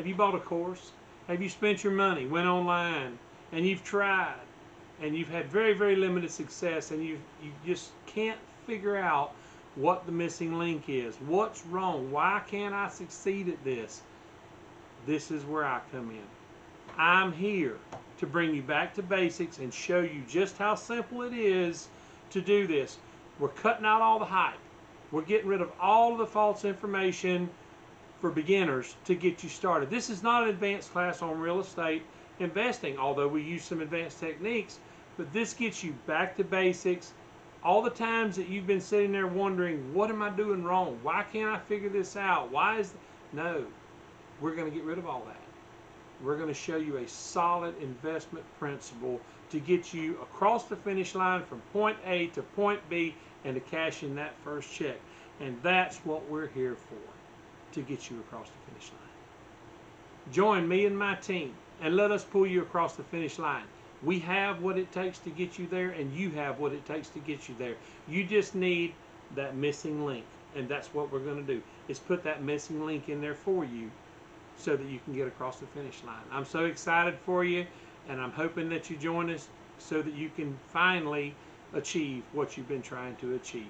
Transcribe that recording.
Have you bought a course? Have you spent your money, went online, and you've tried, and you've had very, very limited success, and you just can't figure out what the missing link is? What's wrong? Why can't I succeed at this? This is where I come in. I'm here to bring you back to basics and show you just how simple it is to do this. We're cutting out all the hype. We're getting rid of all of the false information for beginners to get you started. This is not an advanced class on real estate investing, although we use some advanced techniques, but this gets you back to basics. All the times that you've been sitting there wondering, what am I doing wrong? Why can't I figure this out? No, we're going to get rid of all that. We're going to show you a solid investment principle to get you across the finish line from point A to point B and to cash in that first check. And that's what we're here for, to get you across the finish line. Join me and my team and let us pull you across the finish line. We have what it takes to get you there, and you have what it takes to get you there. You just need that missing link, and that's what we're going to do, is put that missing link in there for you so that you can get across the finish line. I'm so excited for you, and I'm hoping that you join us so that you can finally achieve what you've been trying to achieve.